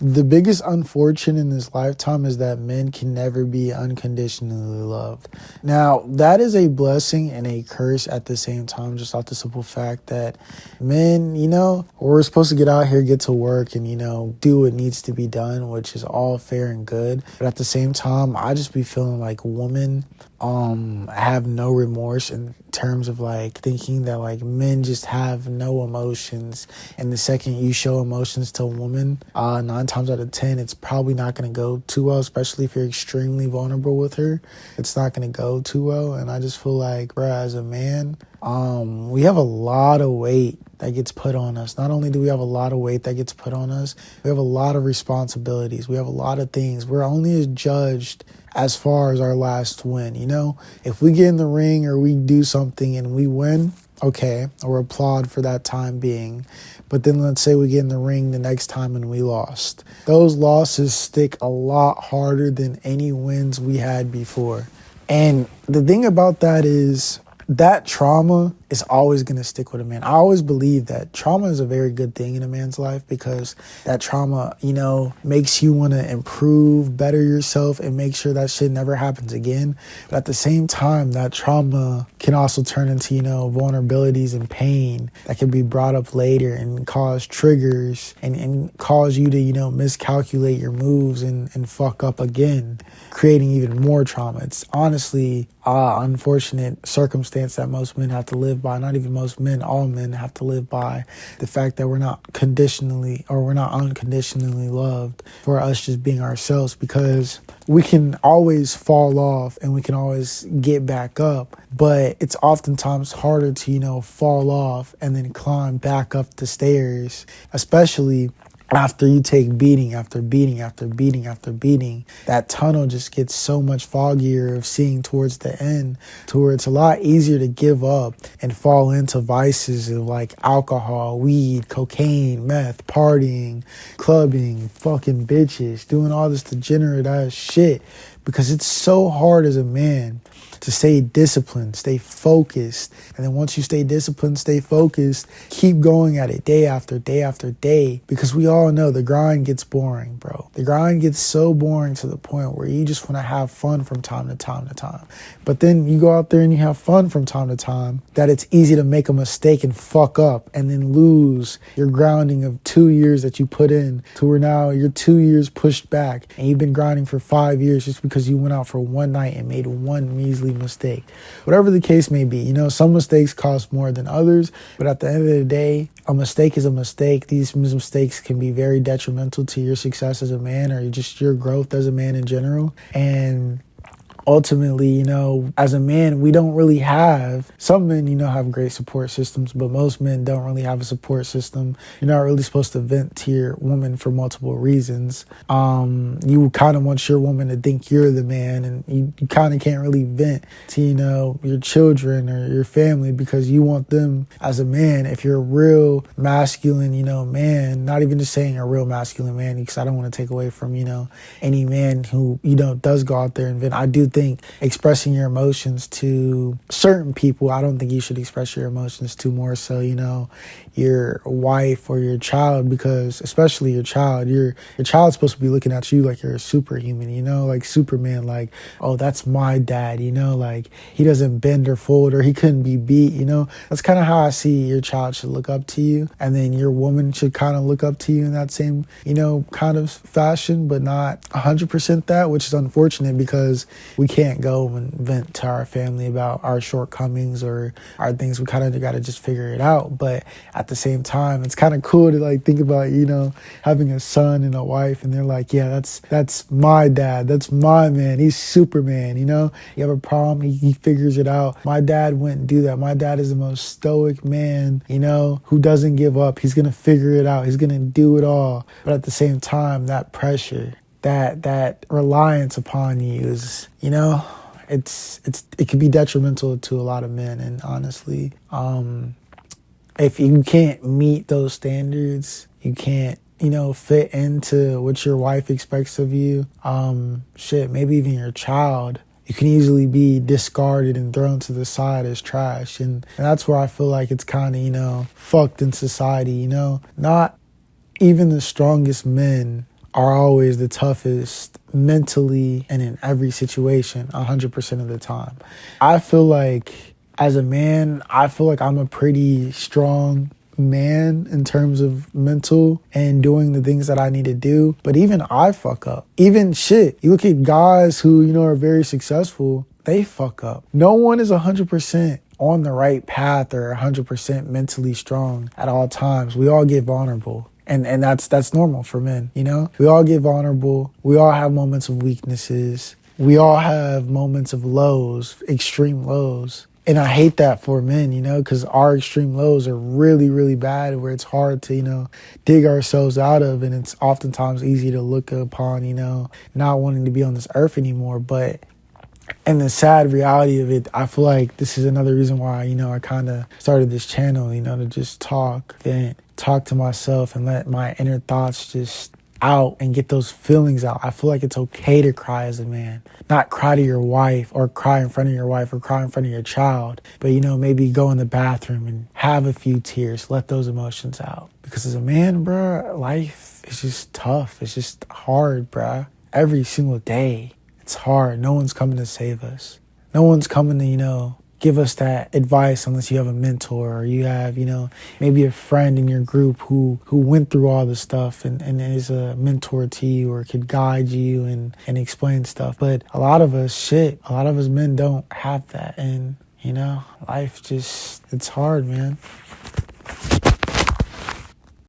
The biggest unfortunate in this lifetime is that men can never be unconditionally loved. Now, that is a blessing and a curse at the same time, just off the simple fact that men, we're supposed to get out here, get to work, and, do what needs to be done, which is all fair and good. But at the same time, I just be feeling like women have no remorse in terms of like thinking that like men just have no emotions, and the second you show emotions to a woman, 9 times out of 10 it's probably not going to go too well, especially if you're extremely vulnerable with her. It's not going to go too well. And I just feel like, bruh, as a man, we have a lot of weight that gets put on us. Not only do we have a lot of weight that gets put on us, we have a lot of responsibilities. We have a lot of things. We're only as judged as far as our last win. If we get in the ring or we do something and we win, okay, or applaud for that time being. But then let's say we get in the ring the next time and we lost. Those losses stick a lot harder than any wins we had before. And the thing about that is that trauma is always going to stick with a man. I always believe that trauma is a very good thing in a man's life, because that trauma, makes you want to improve, better yourself, and make sure that shit never happens again. But at the same time, that trauma can also turn into, vulnerabilities and pain that can be brought up later and cause triggers and cause you to, miscalculate your moves and fuck up again, creating even more trauma. It's honestly unfortunate circumstance that most men have to live by. Not even most men, all men have to live by the fact that we're not unconditionally loved for us just being ourselves, because we can always fall off and we can always get back up, but it's oftentimes harder to, fall off and then climb back up the stairs, especially after you take beating after beating after beating after beating. That tunnel just gets so much foggier of seeing towards the end, to where it's a lot easier to give up and fall into vices of like alcohol, weed, cocaine, meth, partying, clubbing, fucking bitches, doing all this degenerate ass shit, because it's so hard as a man to stay disciplined, stay focused. And then once you stay disciplined, stay focused, keep going at it day after day after day. Because we all know the grind gets boring, bro. The grind gets so boring to the point where you just want to have fun from time to time to time. But then you go out there and you have fun from time to time, that it's easy to make a mistake and fuck up and then lose your grounding of 2 years that you put in, to where now you're 2 years pushed back and you've been grinding for 5 years just because you went out for one night and made one measly mistake. Whatever the case may be, some mistakes cost more than others, but at the end of the day, a mistake is a mistake. These mistakes can be very detrimental to your success as a man, or just your growth as a man in general. And ultimately, as a man, we don't really have, some men, have great support systems, but most men don't really have a support system. You're not really supposed to vent to your woman for multiple reasons. You kind of want your woman to think you're the man, and you kind of can't really vent to, your children or your family, because you want them as a man. If you're a real masculine, man, not even just saying a real masculine man, because I don't want to take away from, any man who, does go out there and vent. I do think expressing your emotions to certain people, I don't think you should express your emotions to more so, your wife or your child, because especially your child's supposed to be looking at you like you're a superhuman, like Superman, like, oh, that's my dad, like he doesn't bend or fold, or he couldn't be beat, that's kind of how I see your child should look up to you. And then your woman should kind of look up to you in that same, kind of fashion, but not 100% that, which is unfortunate, because we can't go and vent to our family about our shortcomings or our things. We kind of got to just figure it out. But at the same time, it's kind of cool to like think about, having a son and a wife, and they're like, yeah, that's my dad. That's my man. He's Superman, You have a problem, he figures it out. My dad wouldn't do that. My dad is the most stoic man, who doesn't give up. He's going to figure it out. He's going to do it all. But at the same time, that pressure, that reliance upon you is, it can be detrimental to a lot of men. And honestly, if you can't meet those standards, you can't, fit into what your wife expects of you, maybe even your child, you can easily be discarded and thrown to the side as trash. And that's where I feel like it's kind of, fucked in society, Not even the strongest men are always the toughest mentally and in every situation 100% of the time. I feel like as a man, I feel like I'm a pretty strong man in terms of mental and doing the things that I need to do. But even I fuck up. Even shit. You look at guys who, are very successful, they fuck up. No one is 100% on the right path or 100% mentally strong at all times. We all get vulnerable. And that's normal for men, We all get vulnerable. We all have moments of weaknesses. We all have moments of lows, extreme lows. And I hate that for men, because our extreme lows are really, really bad, where it's hard to, dig ourselves out of. And it's oftentimes easy to look upon, not wanting to be on this earth anymore. But and the sad reality of it, I feel like this is another reason why, I kind of started this channel, to just talk to myself and let my inner thoughts just out and get those feelings out. I feel like it's okay to cry as a man. Not cry to your wife or cry in front of your wife or cry in front of your child, but, maybe go in the bathroom and have a few tears, let those emotions out. Because as a man, bruh, life is just tough. It's just hard, bruh. Every single day. It's hard. No one's coming to save us. No one's coming to, give us that advice unless you have a mentor or you have, maybe a friend in your group who went through all this stuff and is a mentor to you or could guide you and explain stuff. But a lot of us men don't have that. And, life just, it's hard, man.